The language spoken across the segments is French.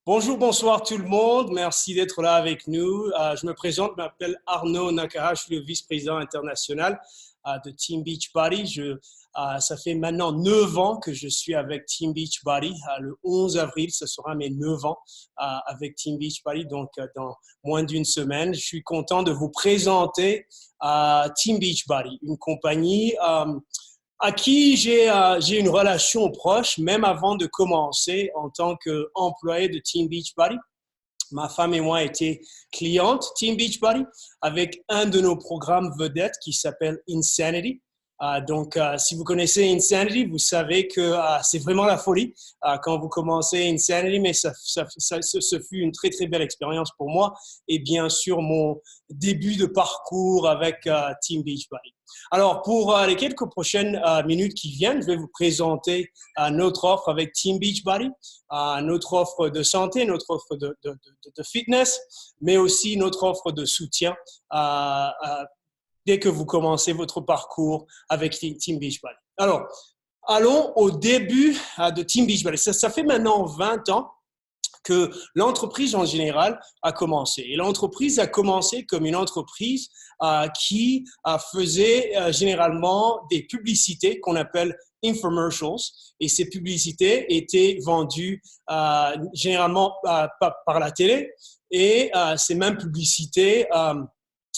Bonjour, bonsoir tout le monde. Merci d'être là avec nous. Je me présente, je m'appelle Arnaud Nakara, je suis le vice-président international de Team Beachbody. Ça fait maintenant 9 ans que je suis avec Team Beachbody. Le 11 avril, ce sera mes 9 ans avec Team Beachbody, donc dans moins d'une semaine. Je suis content de vous présenter Team Beachbody, une compagnie à qui j'ai une relation proche, même avant de commencer en tant qu'employé de Team Beachbody. Ma femme et moi étions clientes Team Beachbody avec un de nos programmes vedettes qui s'appelle Insanity. Donc, si vous connaissez Insanity, vous savez que c'est vraiment la folie quand vous commencez Insanity, mais ce fut une très, très belle expérience pour moi et bien sûr mon début de parcours avec Team Beachbody. Alors, pour les quelques prochaines minutes qui viennent, je vais vous présenter notre offre avec Team Beachbody, notre offre de santé, notre offre de fitness, mais aussi notre offre de soutien dès que vous commencez votre parcours avec Team Beachbody. Alors, allons au début de Team Beachbody. Ça fait maintenant 20 ans que l'entreprise en général a commencé. Et l'entreprise a commencé comme une entreprise qui faisait généralement des publicités qu'on appelle infomercials. Et ces publicités étaient vendues généralement par la télé. Et ces mêmes publicités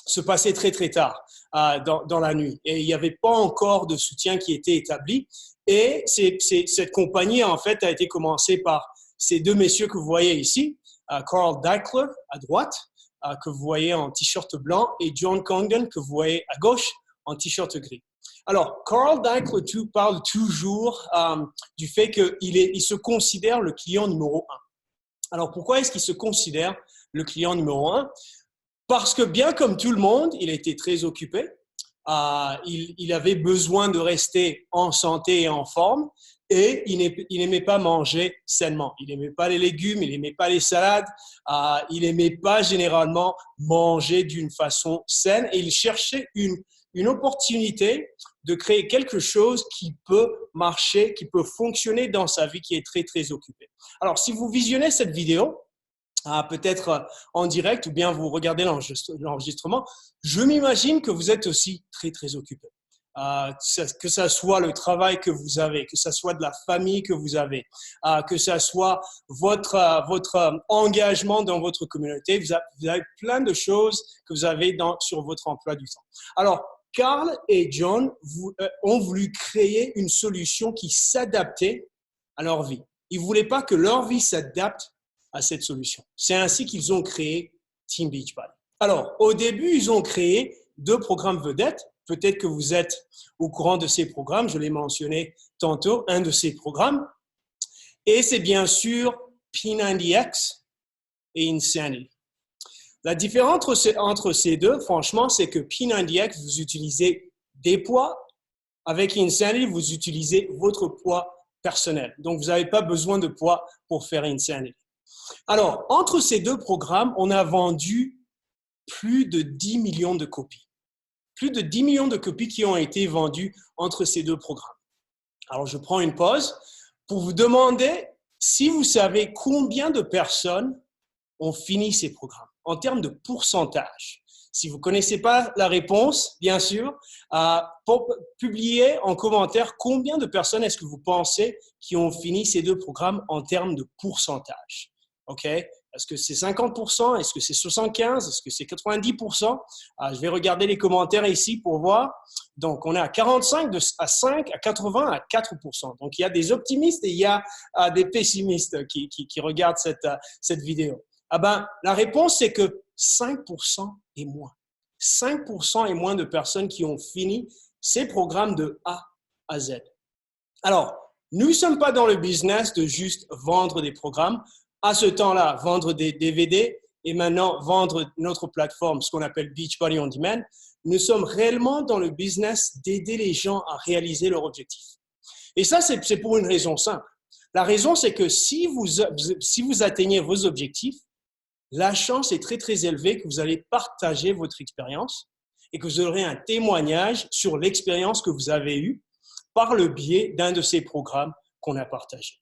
se passaient très, très tard dans la nuit. Et il n'y avait pas encore de soutien qui était établi. Et cette compagnie, en fait, a été commencée par ces deux messieurs que vous voyez ici, Carl Daikeler à droite, que vous voyez en t-shirt blanc, et John Congdon, que vous voyez à gauche en t-shirt gris. Alors, Carl Daikeler parle toujours du fait qu'il se considère le client numéro 1. Alors, pourquoi est-ce qu'il se considère le client numéro 1? Parce que bien comme tout le monde, il était très occupé. Il avait besoin de rester en santé et en forme. Et il n'aimait pas manger sainement. Il n'aimait pas les légumes, il n'aimait pas les salades, il n'aimait pas généralement manger d'une façon saine. Et il cherchait une opportunité de créer quelque chose qui peut marcher, qui peut fonctionner dans sa vie qui est très, très occupée. Alors, si vous visionnez cette vidéo, peut-être en direct ou bien vous regardez l'enregistrement, je m'imagine que vous êtes aussi très, très occupé. Que ça soit le travail que vous avez, que ça soit de la famille que vous avez, que ça soit votre engagement dans votre communauté. Vous avez plein de choses que vous avez sur votre emploi du temps. Alors, Carl et John ont voulu créer une solution qui s'adaptait à leur vie. Ils ne voulaient pas que leur vie s'adapte à cette solution. C'est ainsi qu'ils ont créé Team Beachbody. Alors, au début, ils ont créé 2 programmes vedettes. Peut-être que vous êtes au courant de ces programmes. Je l'ai mentionné tantôt, un de ces programmes. Et c'est bien sûr P90X et Insanity. La différence entre ces deux, franchement, c'est que P90X, vous utilisez des poids. Avec Insanity, vous utilisez votre poids personnel. Donc, vous n'avez pas besoin de poids pour faire Insanity. Alors, entre ces 2 programmes, on a vendu plus de 10 millions de copies. Plus de 10 millions de copies qui ont été vendues entre ces 2 programmes. Alors, je prends une pause pour vous demander si vous savez combien de personnes ont fini ces programmes en termes de pourcentage. Si vous ne connaissez pas la réponse, bien sûr, publiez en commentaire combien de personnes est-ce que vous pensez qui ont fini ces 2 programmes en termes de pourcentage. OK? Est-ce que c'est 50%? Est-ce que c'est 75%? Est-ce que c'est 90%? Je vais regarder les commentaires ici pour voir. Donc, on est à 45, à 5, à 80, à 4%. Donc, il y a des optimistes et il y a des pessimistes qui regardent cette vidéo. La réponse, c'est que 5% et moins. 5% et moins de personnes qui ont fini ces programmes de A à Z. Alors, nous ne sommes pas dans le business de juste vendre des programmes. À ce temps-là, vendre des DVD et maintenant vendre notre plateforme, ce qu'on appelle Beachbody On Demand. Nous sommes réellement dans le business d'aider les gens à réaliser leurs objectifs. Et ça, c'est pour une raison simple. La raison, c'est que si vous atteignez vos objectifs, la chance est très, très élevée que vous allez partager votre expérience et que vous aurez un témoignage sur l'expérience que vous avez eue par le biais d'un de ces programmes qu'on a partagé.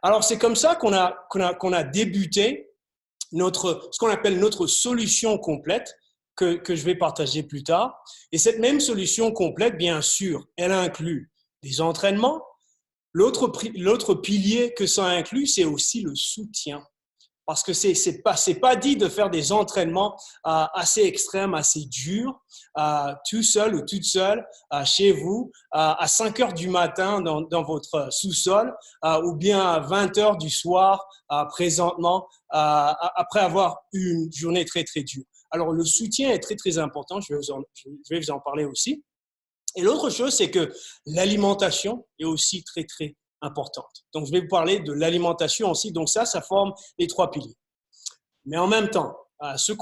Alors, c'est comme ça qu'on a débuté ce qu'on appelle notre solution complète que je vais partager plus tard. Et cette même solution complète, bien sûr, elle inclut des entraînements. L'autre pilier que ça inclut, c'est aussi le soutien. Parce que c'est pas dit de faire des entraînements assez extrêmes, assez durs, tout seul ou toute seule chez vous, à 5 heures du matin dans votre sous-sol, ou bien à 20 heures du soir présentement, après avoir eu une journée très, très dure. Alors, le soutien est très, très important. Je vais vous en parler aussi. Et l'autre chose, c'est que l'alimentation est aussi très, très importante. Donc, je vais vous parler de l'alimentation aussi. Donc, ça forme les 3 piliers. Mais en même temps, ce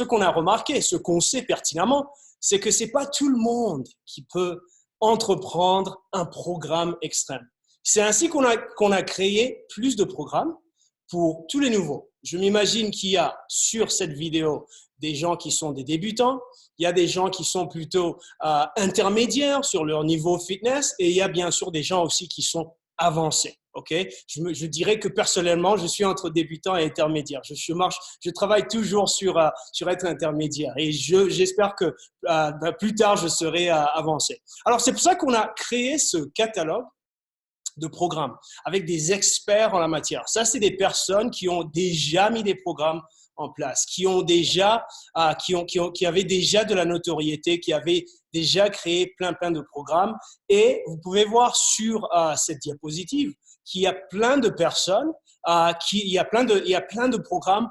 qu'on a remarqué, ce qu'on sait pertinemment, c'est que ce n'est pas tout le monde qui peut entreprendre un programme extrême. C'est ainsi qu'on a créé plus de programmes pour tous les nouveaux. Je m'imagine qu'il y a sur cette vidéo des gens qui sont des débutants, il y a des gens qui sont plutôt intermédiaires sur leur niveau fitness et il y a bien sûr des gens aussi qui sont avancés. Okay? Je dirais que personnellement, je suis entre débutant et intermédiaire. Je travaille toujours sur être intermédiaire et j'espère que plus tard, je serai avancé. Alors, c'est pour ça qu'on a créé ce catalogue de programmes avec des experts en la matière. Ça, c'est des personnes qui ont déjà mis des programmes en place, qui avaient déjà de la notoriété, qui avaient déjà créé plein de programmes. Et vous pouvez voir sur cette diapositive qu'il y a plein de personnes, il y a plein de programmes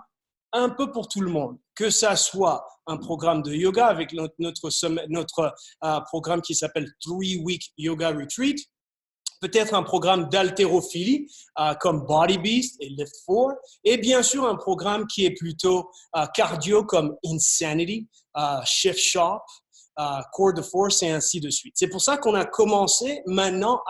un peu pour tout le monde, que ça soit un programme de yoga avec notre programme qui s'appelle 3-Week Yoga Retreat, peut-être un programme d'haltérophilie comme Body Beast et Lift 4, et bien sûr un programme qui est plutôt cardio comme Insanity, Shift Sharp, Core de Force et ainsi de suite. C'est pour ça qu'on a commencé maintenant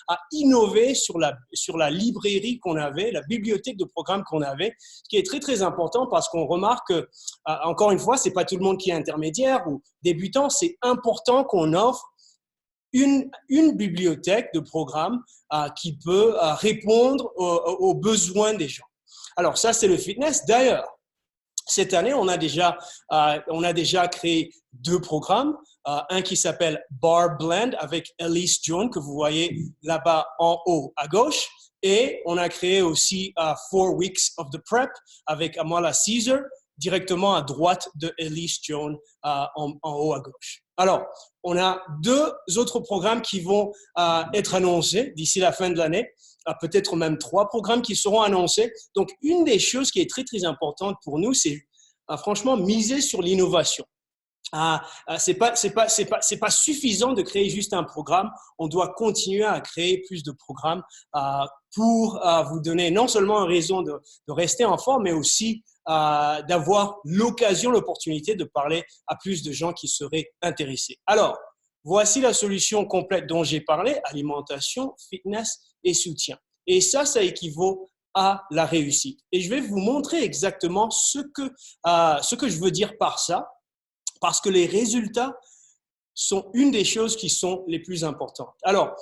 à innover sur la librairie qu'on avait, la bibliothèque de programmes qu'on avait, ce qui est très très important parce qu'on remarque que, encore une fois, c'est pas tout le monde qui est intermédiaire ou débutant, c'est important qu'on offre une bibliothèque de programmes qui peut répondre aux besoins des gens. Alors ça, c'est le fitness. D'ailleurs, cette année, on a déjà créé 2 programmes. Un qui s'appelle Bar Blend avec Elise Jones, que vous voyez là-bas en haut à gauche. Et on a créé aussi 4 Weeks of the Prep avec Amala Caesar, directement à droite de Elise Jones en haut à gauche. Alors, on a 2 autres programmes qui vont être annoncés d'ici la fin de l'année, peut-être même 3 programmes qui seront annoncés. Donc, une des choses qui est très, très importante pour nous, c'est franchement miser sur l'innovation. C'est pas suffisant de créer juste un programme. On doit continuer à créer plus de programmes pour vous donner non seulement une raison de rester en forme, mais aussi d'avoir l'opportunité de parler à plus de gens qui seraient intéressés. Alors, voici la solution complète dont j'ai parlé, alimentation, fitness et soutien. Et ça équivaut à la réussite. Et je vais vous montrer exactement ce que je veux dire par ça, parce que les résultats sont une des choses qui sont les plus importantes. Alors,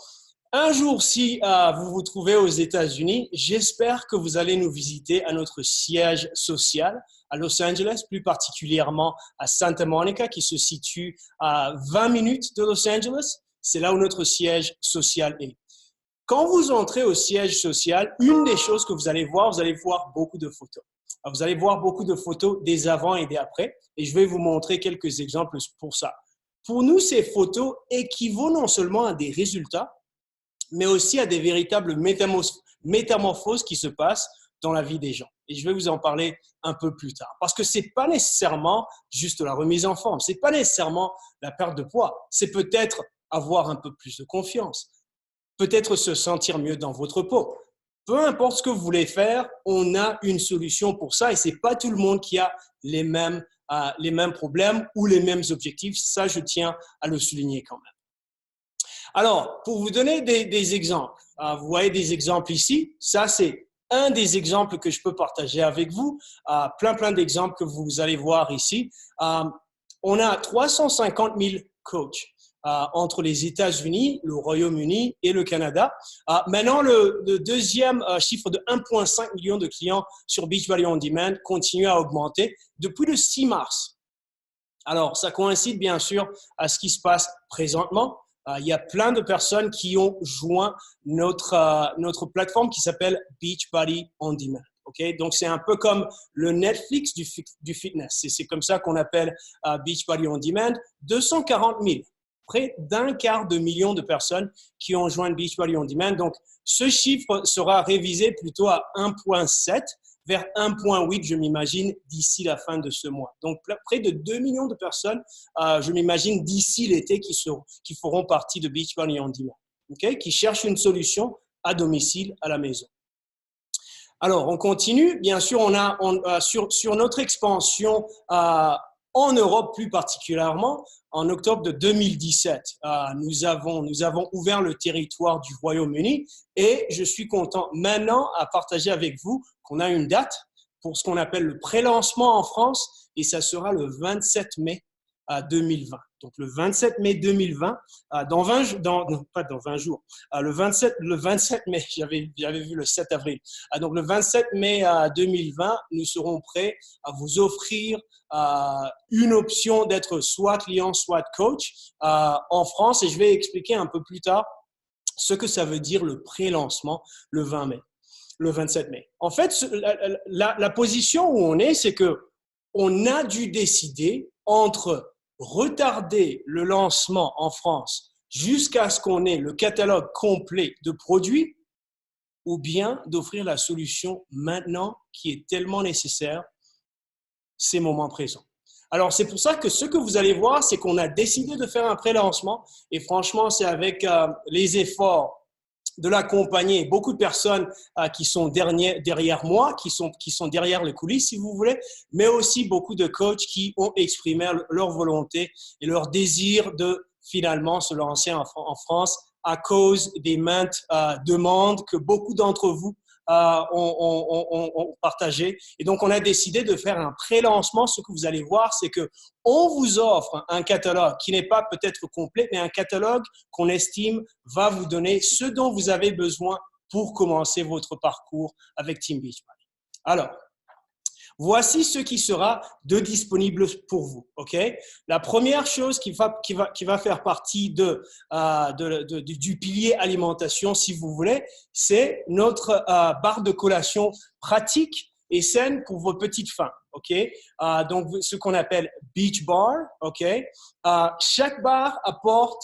un jour, si vous vous trouvez aux États-Unis, j'espère que vous allez nous visiter à notre siège social à Los Angeles, plus particulièrement à Santa Monica, qui se situe à 20 minutes de Los Angeles. C'est là où notre siège social est. Quand vous entrez au siège social, une des choses que vous allez voir beaucoup de photos. Vous allez voir beaucoup de photos des avant et des après, et je vais vous montrer quelques exemples pour ça. Pour nous, ces photos équivaut non seulement à des résultats, mais aussi à des véritables métamorphoses qui se passent dans la vie des gens. Et je vais vous en parler un peu plus tard. Parce que ce n'est pas nécessairement juste la remise en forme, ce n'est pas nécessairement la perte de poids, c'est peut-être avoir un peu plus de confiance, peut-être se sentir mieux dans votre peau. Peu importe ce que vous voulez faire, on a une solution pour ça et ce n'est pas tout le monde qui a les mêmes problèmes ou les mêmes objectifs. Ça, je tiens à le souligner quand même. Alors, pour vous donner des exemples, vous voyez des exemples ici. Ça, c'est un des exemples que je peux partager avec vous. Plein d'exemples que vous allez voir ici. On a 350 000 coachs entre les États-Unis, le Royaume-Uni et le Canada. Maintenant, le deuxième chiffre de 1,5 million de clients sur Beachbody On Demand continue à augmenter depuis le 6 mars. Alors, ça coïncide bien sûr à ce qui se passe présentement. Il y a plein de personnes qui ont joint notre plateforme qui s'appelle Beachbody On Demand. Okay? Donc, c'est un peu comme le Netflix du fitness. C'est comme ça qu'on appelle Beachbody On Demand. 240 000, près d'un quart de million de personnes qui ont joint Beachbody On Demand. Donc, ce chiffre sera révisé plutôt à 1,7 vers 1,8, je m'imagine, d'ici la fin de ce mois. Donc, près de 2 millions de personnes, je m'imagine, d'ici l'été, qui feront partie de Beachbody On Demand, okay? Qui cherchent une solution à domicile, à la maison. Alors, on continue. Bien sûr, sur notre expansion en Europe plus particulièrement, en octobre de 2017, nous avons ouvert le territoire du Royaume-Uni et je suis content maintenant à partager avec vous qu'on a une date pour ce qu'on appelle le pré-lancement en France et ça sera le 27 mai 2020. Donc, le 27 mai 2020, pas dans 20 jours, le 27 mai, j'avais vu le 7 avril. Donc, le 27 mai 2020, nous serons prêts à vous offrir une option d'être soit client, soit coach en France. Et je vais expliquer un peu plus tard ce que ça veut dire le pré-lancement le 27 mai. En fait, la position où on est, c'est que on a dû décider entre retarder le lancement en France jusqu'à ce qu'on ait le catalogue complet de produits ou bien d'offrir la solution maintenant qui est tellement nécessaire ces moments présents. Alors, c'est pour ça que ce que vous allez voir, c'est qu'on a décidé de faire un pré-lancement et franchement, c'est avec les efforts de la compagnie, beaucoup de personnes qui sont derrière moi, qui sont derrière les coulisses, si vous voulez, mais aussi beaucoup de coachs qui ont exprimé leur volonté et leur désir de finalement se lancer en France à cause des maintes demandes que beaucoup d'entre vous ont partagé. Et donc, on a décidé de faire un pré-lancement. Ce que vous allez voir, c'est que on vous offre un catalogue qui n'est pas peut-être complet, mais un catalogue qu'on estime va vous donner ce dont vous avez besoin pour commencer votre parcours avec Team Beachbody. Alors, voici ce qui sera disponible pour vous. Okay? La première chose qui va faire partie du pilier alimentation, si vous voulez, c'est notre barre de collation pratique et saine pour vos petites faims. Okay? Donc, ce qu'on appelle Beach Bar. Okay? Chaque barre apporte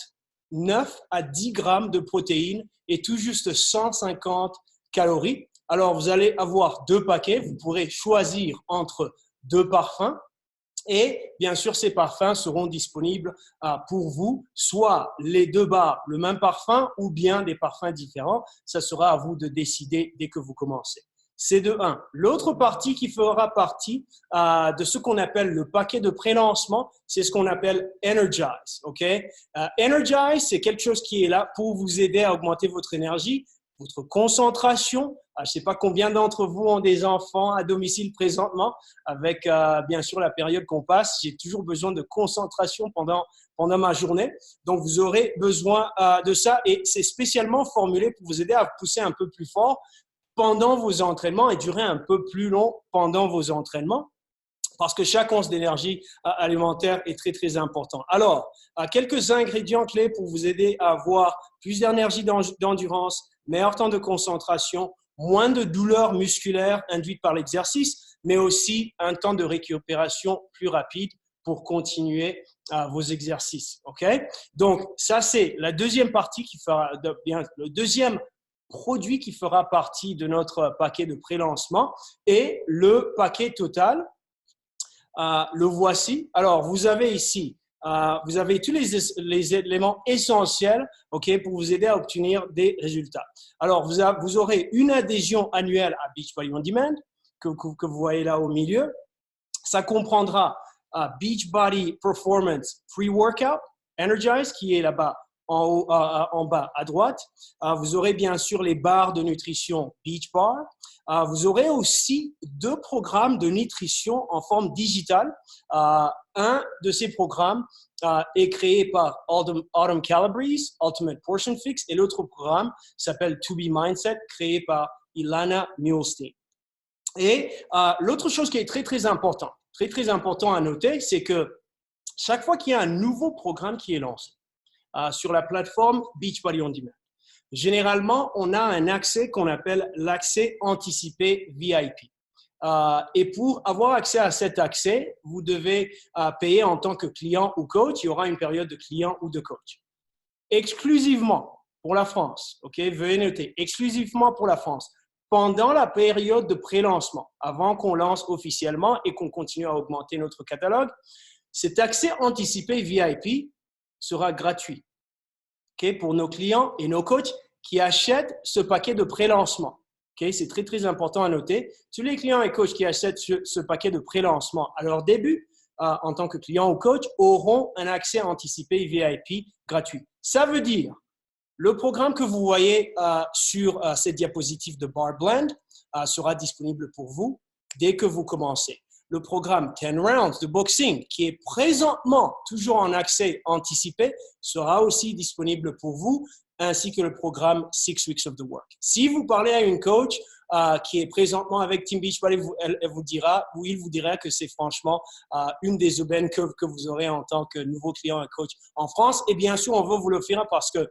9 à 10 grammes de protéines et tout juste 150 calories. Alors, vous allez avoir 2 paquets. Vous pourrez choisir entre 2 parfums. Et bien sûr, ces parfums seront disponibles pour vous, soit les 2 barres, le même parfum, ou bien des parfums différents. Ça sera à vous de décider dès que vous commencez. C'est de 1. L'autre partie qui fera partie de ce qu'on appelle le paquet de pré-lancement, c'est ce qu'on appelle Energize. Okay? Energize, c'est quelque chose qui est là pour vous aider à augmenter votre énergie, votre concentration. Je ne sais pas combien d'entre vous ont des enfants à domicile présentement, avec bien sûr la période qu'on passe. J'ai toujours besoin de concentration pendant ma journée. Donc, vous aurez besoin de ça et c'est spécialement formulé pour vous aider à pousser un peu plus fort pendant vos entraînements et durer un peu plus long pendant vos entraînements. Parce que chaque once d'énergie alimentaire est très, très important. Alors, quelques ingrédients clés pour vous aider à avoir plus d'énergie d'endurance, meilleur temps de concentration, moins de douleurs musculaires induites par l'exercice, mais aussi un temps de récupération plus rapide pour continuer vos exercices. Okay? Donc, ça, c'est la deuxième partie le deuxième produit qui fera partie de notre paquet de pré-lancement et le paquet total. Le voici. Alors, vous avez ici, vous avez tous les éléments essentiels pour vous aider à obtenir des résultats. Alors, vous aurez une adhésion annuelle à Beachbody On Demand que vous voyez là au milieu. Ça comprendra Beachbody Performance Pre-Workout Energize qui est là-bas en haut, en bas à droite. Vous aurez bien sûr les barres de nutrition Beach Bar. Vous aurez aussi 2 programmes de nutrition en forme digitale. Un de ces programmes est créé par Autumn Calabrese, Ultimate Portion Fix, et l'autre programme s'appelle To Be Mindset, créé par Ilana Muhlstein. Et l'autre chose qui est très important à noter, c'est que chaque fois qu'il y a un nouveau programme qui est lancé sur la plateforme Beachbody On Demand, généralement, on a un accès qu'on appelle l'accès anticipé VIP. Et pour avoir accès à cet accès, vous devez payer en tant que client ou coach. Il y aura une période de client ou de coach. Exclusivement pour la France, ok, veuillez noter, exclusivement pour la France, pendant la période de pré-lancement, avant qu'on lance officiellement et qu'on continue à augmenter notre catalogue, cet accès anticipé VIP sera gratuit, okay, pour nos clients et nos coachs qui achètent ce paquet de pré-lancement. Okay, c'est très important à noter. Tous les clients et coachs qui achètent ce paquet de pré-lancement à leur début, en tant que client ou coach, auront un accès anticipé VIP gratuit. Ça veut dire, le programme que vous voyez sur cette diapositive de Bar Blend sera disponible pour vous dès que vous commencez. Le programme 10 Rounds de boxing, qui est présentement toujours en accès anticipé, sera aussi disponible pour vous, ainsi que le programme 6 Weeks of the Work. Si vous parlez à une coach qui est présentement avec Team Beachbody, il vous dira que c'est franchement une des aubaines que vous aurez en tant que nouveau client et coach en France. Et bien sûr, on veut vous l'offrir parce que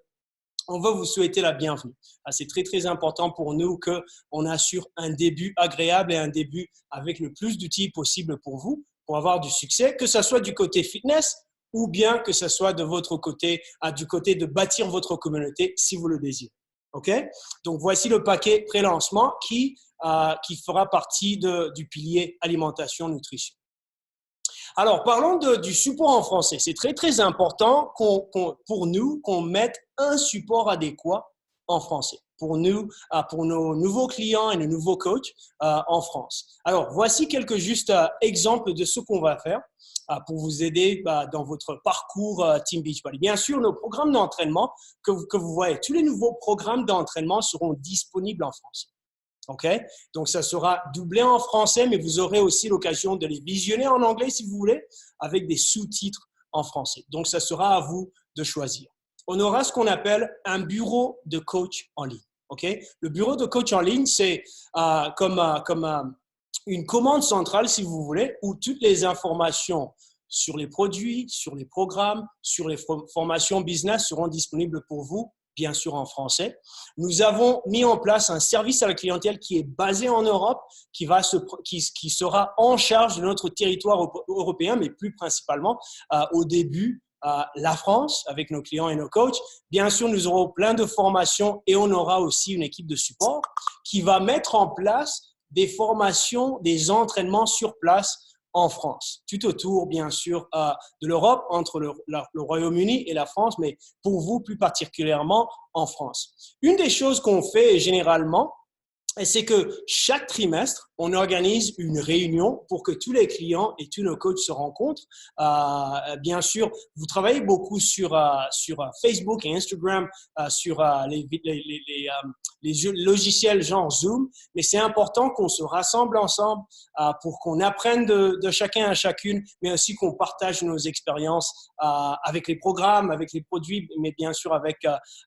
on veut vous souhaiter la bienvenue. C'est très important pour nous qu'on assure un début agréable et un début avec le plus d'outils possible pour vous, pour avoir du succès, que ce soit du côté fitness ou bien que ce soit de votre côté, du côté de bâtir votre communauté si vous le désirez. OK? Donc, voici le paquet pré-lancement qui fera partie du pilier alimentation, nutrition. Alors, parlons du support en français. C'est très important pour nous qu'on mette un support adéquat en français pour nos nouveaux clients et nos nouveaux coachs en France. Alors, voici quelques justes exemples de ce qu'on va faire pour vous aider dans votre parcours Team Beachbody. Bien sûr, nos programmes d'entraînement que vous voyez, tous les nouveaux programmes d'entraînement seront disponibles en français. OK? Donc, ça sera doublé en français, mais vous aurez aussi l'occasion de les visionner en anglais si vous voulez, avec des sous-titres en français. Donc, ça sera à vous de choisir. On aura ce qu'on appelle un bureau de coach en ligne. OK? Le bureau de coach en ligne, c'est comme une commande centrale, si vous voulez, où toutes les informations sur les produits, sur les programmes, sur les formations business seront disponibles pour vous, bien sûr en français. Nous avons mis en place un service à la clientèle qui est basé en Europe, qui sera en charge de notre territoire européen, mais plus principalement au début, la France, avec nos clients et nos coachs. Bien sûr, nous aurons plein de formations et on aura aussi une équipe de support qui va mettre en place des formations, des entraînements sur place en France, tout autour, bien sûr, de l'Europe, entre le Royaume-Uni et la France, mais pour vous, plus particulièrement en France. Une des choses qu'on fait généralement, c'est que chaque trimestre, on organise une réunion pour que tous les clients et tous nos coachs se rencontrent. Bien sûr, vous travaillez beaucoup sur Facebook et Instagram, sur les logiciels genre Zoom, mais c'est important qu'on se rassemble ensemble pour qu'on apprenne de chacun à chacune, mais aussi qu'on partage nos expériences avec les programmes, avec les produits, mais bien sûr avec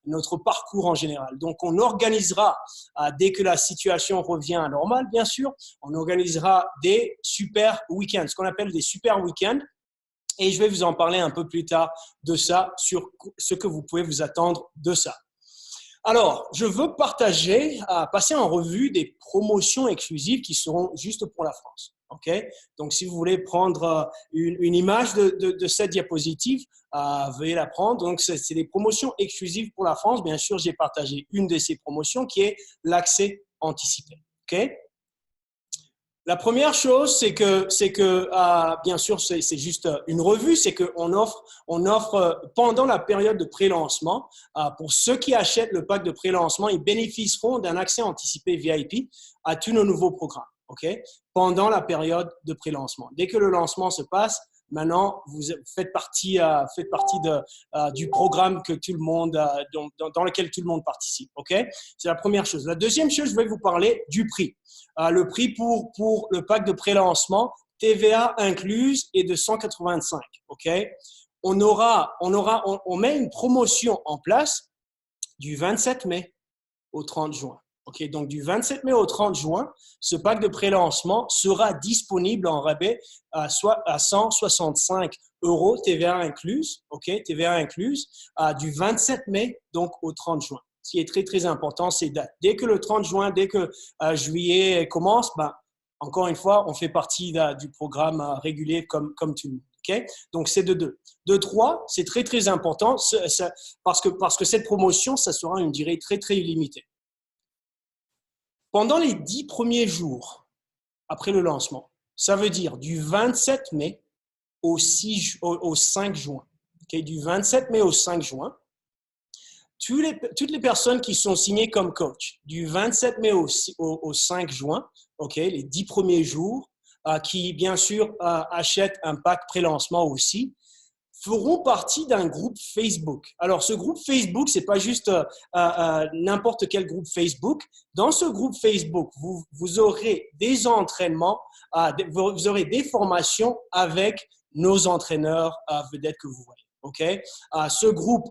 notre parcours en général. Donc, on organisera, dès que la situation revient à normale, bien sûr, on organisera des super week-ends, ce qu'on appelle des super week-ends. Et je vais vous en parler un peu plus tard de ça, sur ce que vous pouvez vous attendre de ça. Alors, je veux passer en revue des promotions exclusives qui seront juste pour la France. Okay? Donc, si vous voulez prendre une image de cette diapositive, veuillez la prendre. Donc, c'est des promotions exclusives pour la France. Bien sûr, j'ai partagé une de ces promotions qui est l'accès anticipé. Okay? La première chose, c'est que bien sûr, c'est juste une revue, c'est qu'on offre pendant la période de pré-lancement, pour ceux qui achètent le pack de pré-lancement, ils bénéficieront d'un accès anticipé VIP à tous nos nouveaux programmes, OK? Pendant la période de pré-lancement. Dès que le lancement se passe, maintenant, vous faites partie du programme que tout le monde, dans lequel tout le monde participe. Okay? C'est la première chose. La deuxième chose, je vais vous parler du prix. Le prix pour le pack de pré-lancement, TVA incluse, est de 185. Okay? On met une promotion en place du 27 mai au 30 juin. Okay, donc, du 27 mai au 30 juin, ce pack de pré-lancement sera disponible en rabais à 165 € TVA incluse, okay, TVA incluse, du 27 mai donc au 30 juin. Ce qui est très, très important, c'est dès que le 30 juin, dès que juillet commence, encore une fois, on fait partie du programme régulier comme tout le monde. Okay? Donc, c'est de 2. De 3, c'est très, très important parce que cette promotion, ça sera une durée très, très limitée. Pendant les 10 premiers jours après le lancement, ça veut dire du 27 mai au 5 juin. Okay? Du 27 mai au 5 juin, toutes les personnes qui sont signées comme coach du 27 mai au 5 juin, okay, les 10 premiers jours, qui bien sûr achètent un pack pré-lancement aussi, feront partie d'un groupe Facebook. Alors, ce groupe Facebook, ce n'est pas juste n'importe quel groupe Facebook. Dans ce groupe Facebook, vous aurez des entraînements, vous aurez des formations avec nos entraîneurs vedettes que vous voyez. Okay? Ce groupe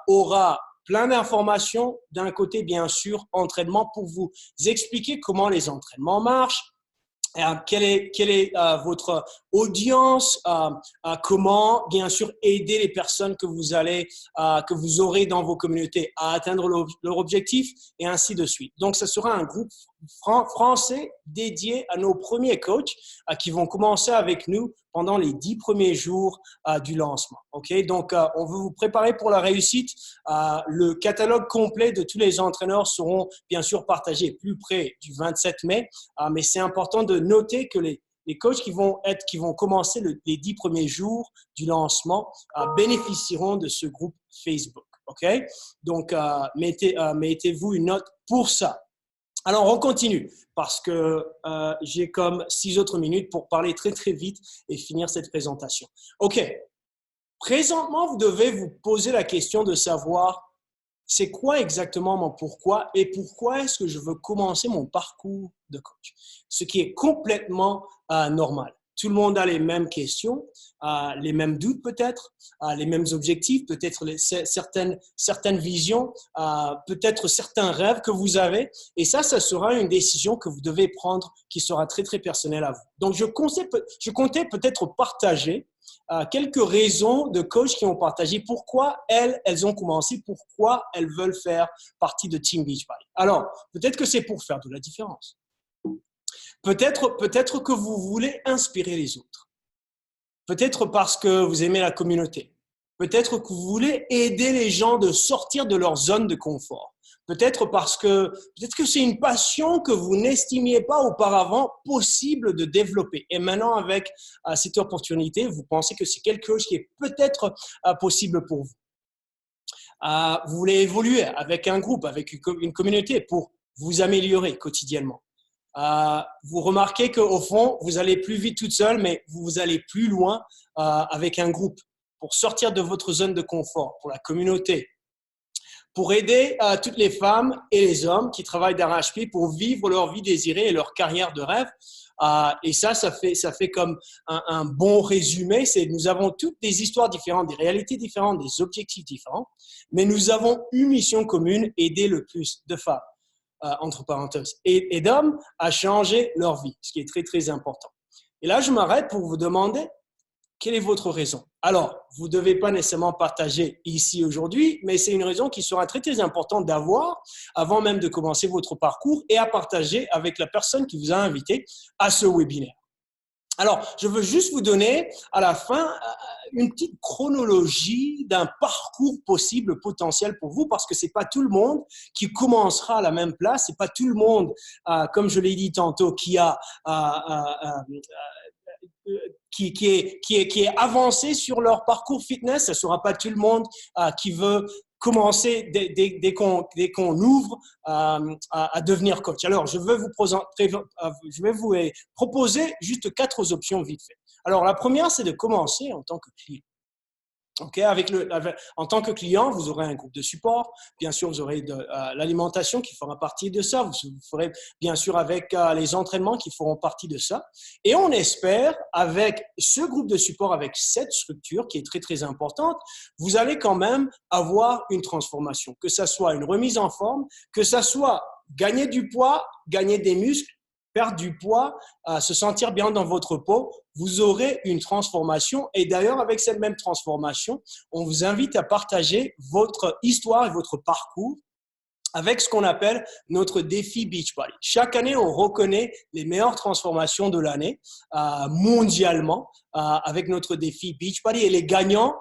aura plein d'informations. D'un côté, bien sûr, entraînement pour vous expliquer comment les entraînements marchent. Quelle est votre audience, comment bien sûr aider les personnes que vous aurez dans vos communautés à atteindre leur objectif et ainsi de suite. Donc, ce sera un groupe français dédié à nos premiers coachs qui vont commencer avec nous pendant les 10 premiers jours du lancement. Okay? Donc, on veut vous préparer pour la réussite. Le catalogue complet de tous les entraîneurs seront bien sûr partagés plus près du 27 mai, mais c'est important de noter que les coachs qui vont commencer les 10 premiers jours du lancement bénéficieront de ce groupe Facebook. Okay? Donc, mettez-vous une note pour ça. Alors, on continue parce que j'ai comme 6 autres minutes pour parler très, très vite et finir cette présentation. OK. Présentement, vous devez vous poser la question de savoir c'est quoi exactement mon pourquoi et pourquoi est-ce que je veux commencer mon parcours de coach. Ce qui est complètement normal. Tout le monde a les mêmes questions, les mêmes doutes peut-être, les mêmes objectifs, peut-être certaines visions, peut-être certains rêves que vous avez. Et ça sera une décision que vous devez prendre qui sera très, très personnelle à vous. Donc, je comptais peut-être partager quelques raisons de coachs qui ont partagé pourquoi elles ont commencé, pourquoi elles veulent faire partie de Team Beachbody. Alors, peut-être que c'est pour faire de la différence. Peut-être que vous voulez inspirer les autres. Peut-être parce que vous aimez la communauté. Peut-être que vous voulez aider les gens de sortir de leur zone de confort. Peut-être que c'est une passion que vous n'estimiez pas auparavant possible de développer. Et maintenant, avec cette opportunité, vous pensez que c'est quelque chose qui est peut-être possible pour vous. Vous voulez évoluer avec un groupe, avec une communauté pour vous améliorer quotidiennement. Vous remarquez qu'au fond, vous allez plus vite toute seule, mais vous allez plus loin avec un groupe pour sortir de votre zone de confort, pour la communauté, pour aider toutes les femmes et les hommes qui travaillent d'arrache-pied pour vivre leur vie désirée et leur carrière de rêve. Et ça fait comme un bon résumé. Nous avons toutes des histoires différentes, des réalités différentes, des objectifs différents, mais nous avons une mission commune, aider le plus de femmes. Entre parenthèses, et d'hommes à changer leur vie, ce qui est très, très important. Et là, je m'arrête pour vous demander quelle est votre raison. Alors, vous ne devez pas nécessairement partager ici aujourd'hui, mais c'est une raison qui sera très, très importante d'avoir avant même de commencer votre parcours et à partager avec la personne qui vous a invité à ce webinaire. Alors, je veux juste vous donner à la fin une petite chronologie d'un parcours possible, potentiel pour vous, parce que c'est pas tout le monde qui commencera à la même place, c'est pas tout le monde, comme je l'ai dit tantôt, qui est avancé sur leur parcours fitness. Ce sera pas tout le monde qui veut commencer dès qu'on ouvre à devenir coach. Alors, je vais vous proposer juste 4 options vite fait. Alors, la première, c'est de commencer en tant que client. Okay, en tant que client, vous aurez un groupe de support. Bien sûr, vous aurez de l'alimentation qui fera partie de ça. Vous ferez bien sûr avec les entraînements qui feront partie de ça. Et on espère, avec ce groupe de support, avec cette structure qui est très, très importante, vous allez quand même avoir une transformation. Que ça soit une remise en forme, que ça soit gagner du poids, gagner des muscles, perdre du poids, se sentir bien dans votre peau, vous aurez une transformation. Et d'ailleurs, avec cette même transformation, on vous invite à partager votre histoire et votre parcours avec ce qu'on appelle notre défi Beachbody. Chaque année, on reconnaît les meilleures transformations de l'année mondialement avec notre défi Beachbody et les gagnants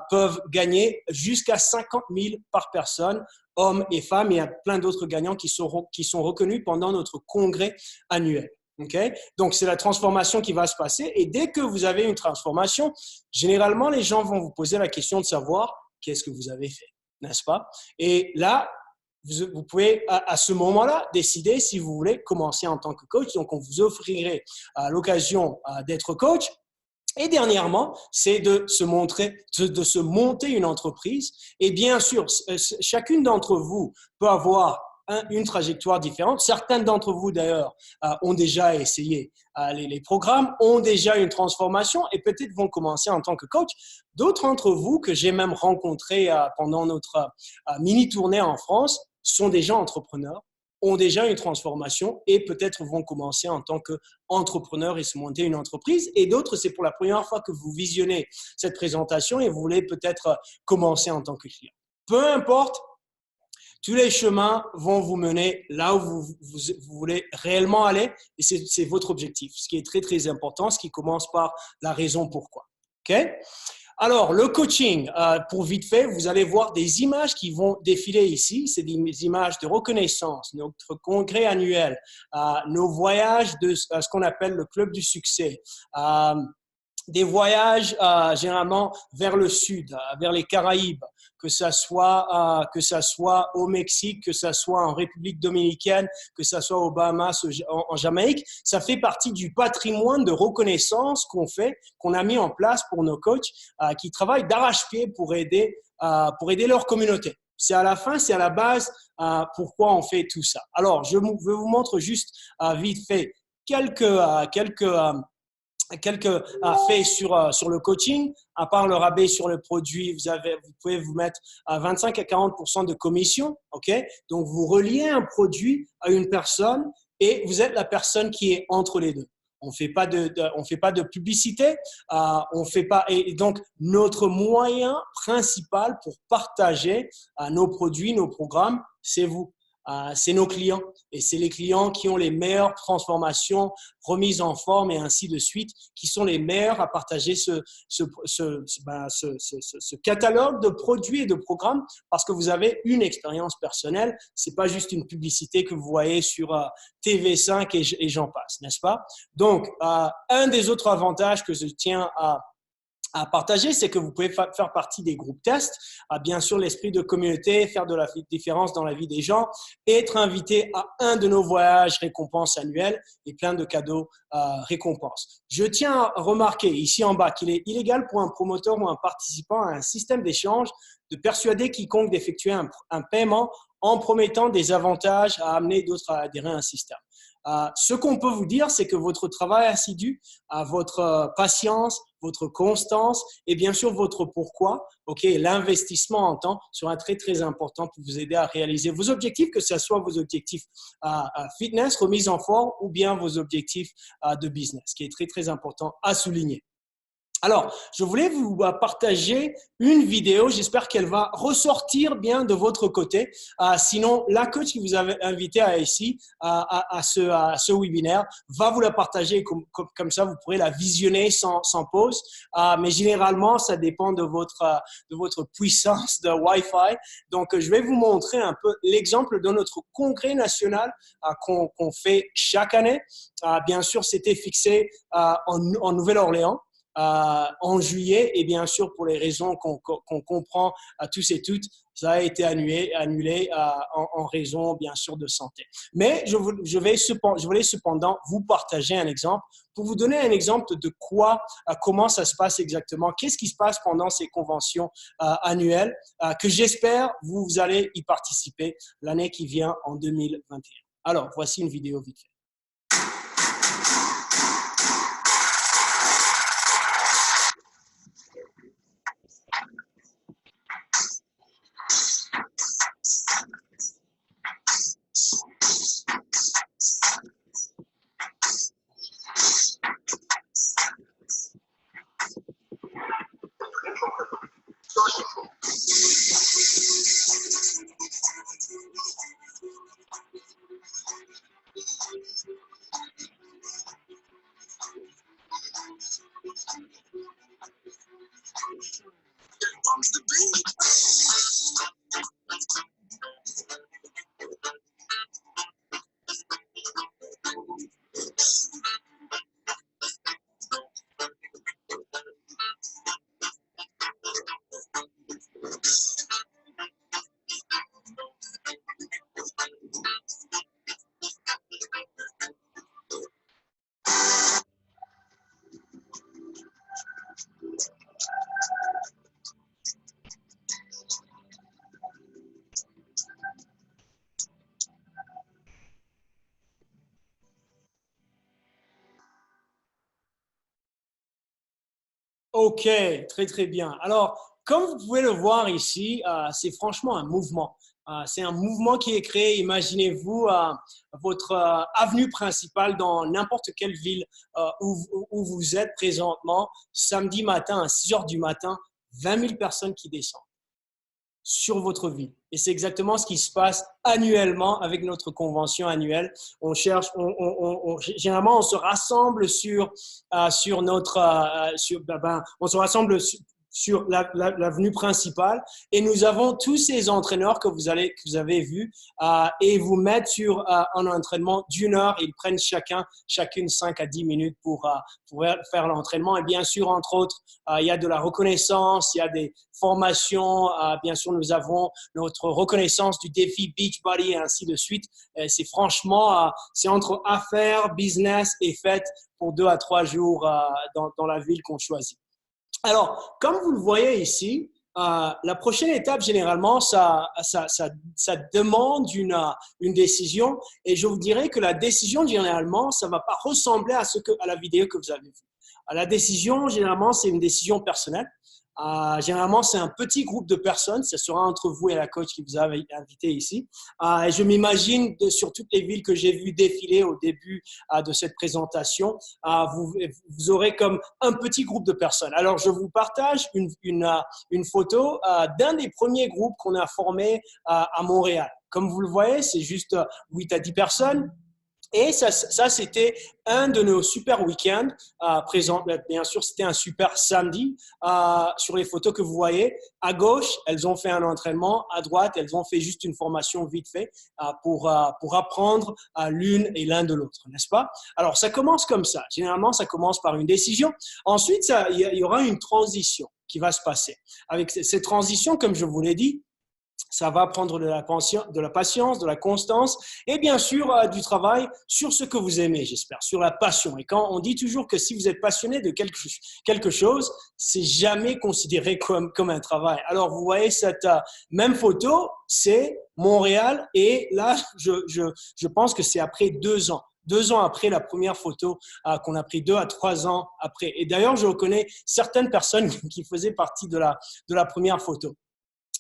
peuvent gagner jusqu'à 50 000 par personne, hommes et femmes. Et il y a plein d'autres gagnants qui sont reconnus pendant notre congrès annuel. Okay? Donc, c'est la transformation qui va se passer. Et dès que vous avez une transformation, généralement, les gens vont vous poser la question de savoir qu'est-ce que vous avez fait, n'est-ce pas? Et là, vous pouvez à ce moment-là décider si vous voulez commencer en tant que coach. Donc, on vous offrirait l'occasion d'être coach. Et dernièrement, c'est de se monter une entreprise. Et bien sûr, chacune d'entre vous peut avoir une trajectoire différente. Certains d'entre vous, d'ailleurs, ont déjà essayé les programmes, ont déjà une transformation et peut-être vont commencer en tant que coach. D'autres d'entre vous que j'ai même rencontrés pendant notre mini-tournée en France sont déjà entrepreneurs, ont déjà une transformation et peut-être vont commencer en tant qu'entrepreneurs et se monter une entreprise. Et d'autres, c'est pour la première fois que vous visionnez cette présentation et vous voulez peut-être commencer en tant que client. Peu importe, tous les chemins vont vous mener là où vous voulez réellement aller et c'est votre objectif. Ce qui est très, très important, ce qui commence par la raison pourquoi. OK? Alors, le coaching, pour vite fait, vous allez voir des images qui vont défiler ici. C'est des images de reconnaissance, notre congrès annuel, nos voyages de ce qu'on appelle le club du succès, des voyages généralement vers le sud, vers les Caraïbes, que ça soit au Mexique, que ça soit en République dominicaine, que ça soit aux Bahamas, en Jamaïque. Ça fait partie du patrimoine de reconnaissance qu'on a mis en place pour nos coachs qui travaillent d'arrache-pied pour aider leur communauté. C'est à la fin, c'est à la base pourquoi on fait tout ça. Alors, je vous montre juste vite fait quelques faits sur le coaching. À part le rabais sur le produit, vous pouvez vous mettre à 25 à 40% de commission. Ok? Donc, vous reliez un produit à une personne et vous êtes la personne qui est entre les deux. On fait pas de publicité, on fait pas. Et donc, notre moyen principal pour partager nos produits, nos programmes, c'est vous. C'est nos clients et c'est les clients qui ont les meilleures transformations, remises en forme et ainsi de suite, qui sont les meilleurs à partager ce catalogue de produits et de programmes parce que vous avez une expérience personnelle. C'est pas juste une publicité que vous voyez sur TV5 et j'en passe, n'est-ce pas? Donc, un des autres avantages que je tiens à partager, c'est que vous pouvez faire partie des groupes tests, bien sûr l'esprit de communauté, faire de la différence dans la vie des gens, et être invité à un de nos voyages récompenses annuels et plein de cadeaux récompenses. Je tiens à remarquer ici en bas qu'il est illégal pour un promoteur ou un participant à un système d'échange de persuader quiconque d'effectuer un paiement en promettant des avantages à amener d'autres à adhérer à un système. Ce qu'on peut vous dire, c'est que votre travail assidu, votre patience, votre constance et bien sûr votre pourquoi, l'investissement en temps sera très, très important pour vous aider à réaliser vos objectifs, que ce soit vos objectifs fitness, remise en forme ou bien vos objectifs de business, ce qui est très, très important à souligner. Alors, je voulais vous partager une vidéo. J'espère qu'elle va ressortir bien de votre côté. Sinon, la coach qui vous avait invité ici à ce webinaire va vous la partager comme ça. Vous pourrez la visionner sans pause. Mais généralement, ça dépend de votre puissance de Wi-Fi. Donc, je vais vous montrer un peu l'exemple de notre congrès national qu'on fait chaque année. Bien sûr, c'était fixé en Nouvelle-Orléans. en juillet. Et bien sûr, pour les raisons qu'on comprend à tous et toutes, ça a été annulé en raison, bien sûr, de santé. Mais je voulais cependant vous partager un exemple pour vous donner un exemple de comment ça se passe exactement, qu'est-ce qui se passe pendant ces conventions annuelles que j'espère vous allez y participer l'année qui vient en 2021. Alors, voici une vidéo vite fait. OK, très, très bien. Alors, comme vous pouvez le voir ici, c'est franchement un mouvement. C'est un mouvement qui est créé, imaginez-vous, votre avenue principale dans n'importe quelle ville où vous êtes présentement, samedi matin à 6 heures du matin, 20 000 personnes qui descendent sur votre ville. Et c'est exactement ce qui se passe annuellement avec notre convention annuelle. On cherche, généralement, on se rassemble sur notre, on se rassemble sur l'avenue principale et nous avons tous ces entraîneurs que vous avez vus et vous mettent sur un entraînement d'une heure. Ils prennent chacune 5 à 10 minutes pour faire l'entraînement. Et bien sûr, entre autres, il y a de la reconnaissance, il y a des formations. Bien sûr, nous avons notre reconnaissance du défi Beachbody et ainsi de suite. C'est franchement, c'est entre affaires, business et fêtes pour 2 à 3 jours dans la ville qu'on choisit. Alors, comme vous le voyez ici, la prochaine étape, généralement, ça demande une décision. Et je vous dirais que la décision, généralement, ça ne va pas ressembler à la vidéo que vous avez vue. La décision, généralement, c'est une décision personnelle. Généralement, c'est un petit groupe de personnes. Ce sera entre vous et la coach qui vous a invité ici. Et je m'imagine sur toutes les villes que j'ai vues défiler au début de cette présentation, vous aurez comme un petit groupe de personnes. Alors, je vous partage une photo d'un des premiers groupes qu'on a formé à Montréal. Comme vous le voyez, c'est juste 8 à 10 personnes. Et ça c'était un de nos super week-ends présents. Bien sûr, c'était un super samedi. Sur les photos que vous voyez, à gauche, elles ont fait un entraînement. À droite, elles ont fait juste une formation vite fait pour apprendre l'une et l'un de l'autre, n'est-ce pas? Alors, ça commence comme ça. Généralement, ça commence par une décision. Ensuite, il y aura une transition qui va se passer. Avec cette transition, comme je vous l'ai dit, ça va prendre de la patience, de la constance et bien sûr du travail sur ce que vous aimez, j'espère, sur la passion. Et quand on dit toujours que si vous êtes passionné de quelque chose, c'est jamais considéré comme un travail. Alors, vous voyez cette même photo, c'est Montréal et là, je pense que c'est après 2 ans. 2 ans après la première photo qu'on a pris 2 à 3 ans après. Et d'ailleurs, je reconnais certaines personnes qui faisaient partie de la première photo.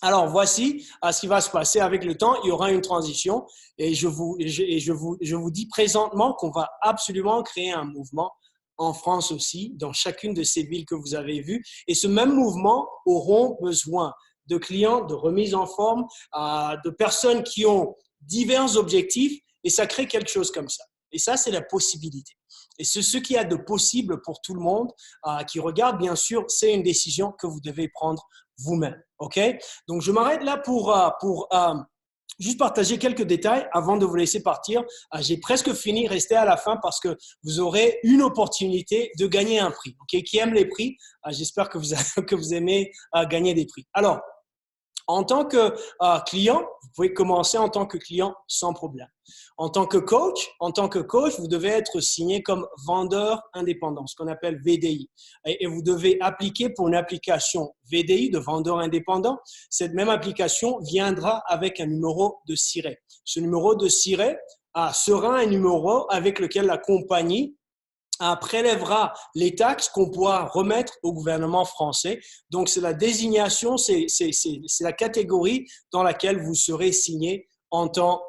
Alors, voici ce qui va se passer avec le temps. Il y aura une transition et je vous dis présentement qu'on va absolument créer un mouvement en France aussi, dans chacune de ces villes que vous avez vues. Et ce même mouvement auront besoin de clients, de remise en forme, de personnes qui ont divers objectifs et ça crée quelque chose comme ça. Et ça, c'est la possibilité. Et ce qu'il y a de possible pour tout le monde qui regarde, bien sûr, c'est une décision que vous devez prendre vous-même. OK? Donc, je m'arrête là pour juste partager quelques détails avant de vous laisser partir. J'ai presque fini, restez à la fin parce que vous aurez une opportunité de gagner un prix. Okay? Qui aime les prix, j'espère que que vous aimez gagner des prix. Alors, en tant que client, vous pouvez commencer en tant que client sans problème. En tant que coach, vous devez être signé comme vendeur indépendant, ce qu'on appelle VDI. Et vous devez appliquer pour une application VDI de vendeur indépendant. Cette même application viendra avec un numéro de SIRET. Ce numéro de SIRET sera un numéro avec lequel la compagnie prélèvera les taxes qu'on pourra remettre au gouvernement français. Donc, c'est la désignation, c'est la catégorie dans laquelle vous serez signé en tant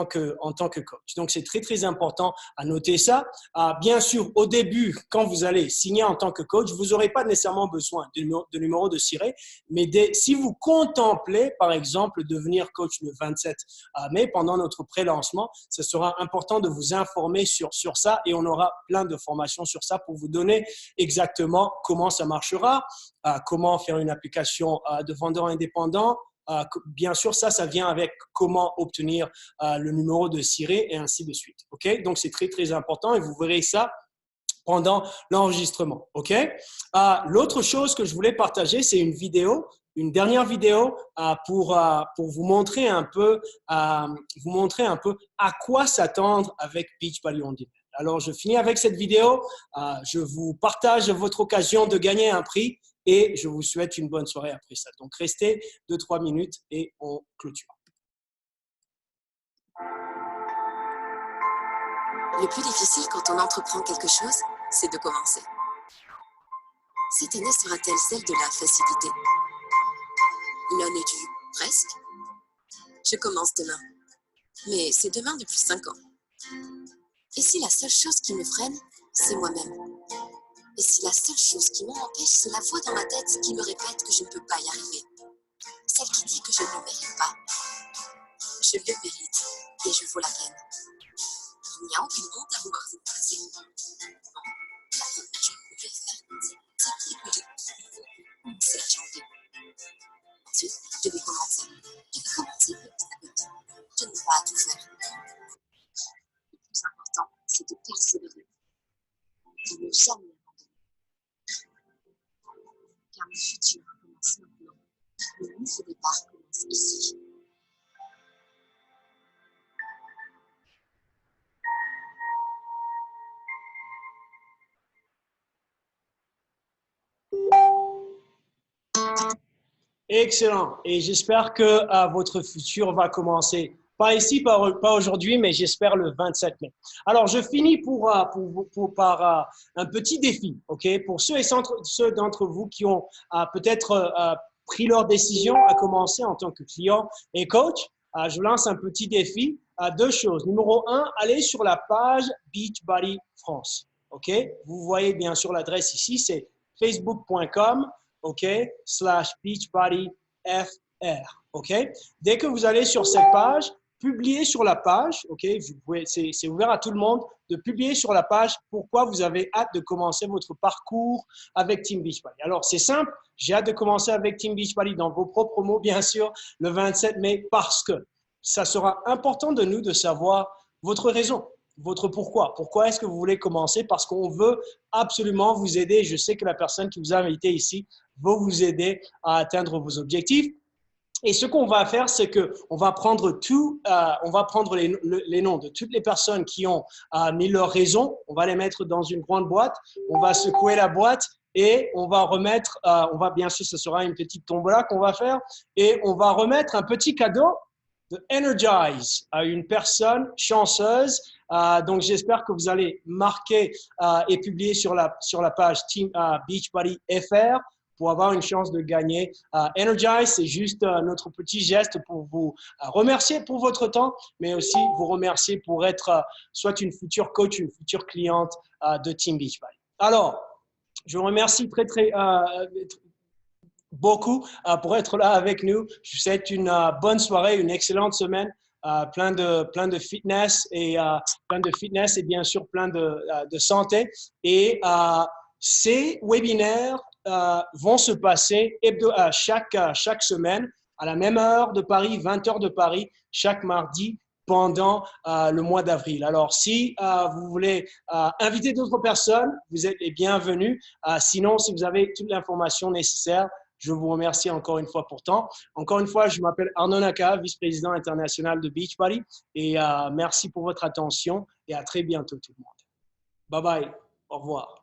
que coach. Donc, c'est très, très important à noter ça. Bien sûr, au début, quand vous allez signer en tant que coach, vous n'aurez pas nécessairement besoin de numéro de SIRET, mais si vous contemplez, par exemple, devenir coach le 27 mai, pendant notre pré-lancement, ce sera important de vous informer sur ça et on aura plein de formations sur ça pour vous donner exactement comment ça marchera, comment faire une application de vendeur indépendant. Bien sûr, ça vient avec comment obtenir le numéro de SIRET et ainsi de suite. Okay? Donc, c'est très, très important et vous verrez ça pendant l'enregistrement. Okay? L'autre chose que je voulais partager, c'est une dernière vidéo pour vous montrer un peu à quoi s'attendre avec Beachbody On Demand. Alors, je finis avec cette vidéo. Je vous partage votre occasion de gagner un prix et je vous souhaite une bonne soirée après ça. Donc, restez 2-3 minutes et on clôture. Le plus difficile quand on entreprend quelque chose, c'est de commencer. Cette année sera-t-elle celle de la facilité? L'année du presque? Je commence demain. Mais c'est demain depuis 5 ans. Et si la seule chose qui me freine, c'est moi-même? Et si la seule chose qui m'en empêche, c'est la voix dans ma tête qui me répète que je ne peux pas y arriver? Celle qui dit que je ne le mérite pas. Je le mérite et je vaux la peine. Il n'y a aucune honte à vouloir s'effacer. Non, la première chose que je vais faire, c'est dire que je commencer à changer. Ensuite, je vais commencer. Je vais commencer petit à petit. Je n'ai pas à tout faire. Le plus important, c'est de persévérer. De ne jamais abandonner. Car le futur commence maintenant. Le nouveau départ commence ici. Excellent. Et j'espère que votre futur va commencer. Pas ici, pas aujourd'hui, mais j'espère le 27 mai. Alors, je finis par un petit défi, ok? Pour ceux d'entre vous qui ont peut-être pris leur décision à commencer en tant que client et coach, je vous lance un petit défi à 2 choses. Numéro 1, allez sur la page Beachbody France, ok? Vous voyez bien sûr l'adresse ici, c'est facebook.com. OK, /BeachbodyFR. OK, dès que vous allez sur cette page, publiez sur la page. OK, c'est ouvert à tout le monde de publier sur la page pourquoi vous avez hâte de commencer votre parcours avec Team Beachbody. Alors, c'est simple. J'ai hâte de commencer avec Team Beachbody dans vos propres mots, bien sûr, le 27 mai, parce que ça sera important de nous de savoir votre raison. Votre pourquoi. Pourquoi est-ce que vous voulez commencer? Parce qu'on veut absolument vous aider. Je sais que la personne qui vous a invité ici va vous aider à atteindre vos objectifs. Et ce qu'on va faire, c'est qu'on va prendre les noms de toutes les personnes qui ont mis leur raison. On va les mettre dans une grande boîte. On va secouer la boîte et on va remettre, bien sûr, ce sera une petite tombola qu'on va faire et on va remettre un petit cadeau de Energize à une personne chanceuse. Donc, j'espère que vous allez marquer et publier sur la page Team Beachbody FR pour avoir une chance de gagner. Energize, c'est juste notre petit geste pour vous remercier pour votre temps, mais aussi vous remercier pour être soit une future coach, une future cliente de Team Beachbody. Alors, je vous remercie beaucoup pour être là avec nous. Je vous souhaite une bonne soirée, une excellente semaine, plein de fitness et bien sûr plein de santé. Et ces webinaires vont se passer chaque semaine. à la même heure de Paris, 20 heures de Paris, chaque mardi pendant le mois d'avril. Alors, si vous voulez inviter d'autres personnes, vous êtes les bienvenus. Sinon, si vous avez toute l'information nécessaire, je vous remercie encore une fois pour temps. Encore une fois, je m'appelle Arnaud Naka, vice-président international de Beachbody. Et merci pour votre attention et à très bientôt tout le monde. Bye bye. Au revoir.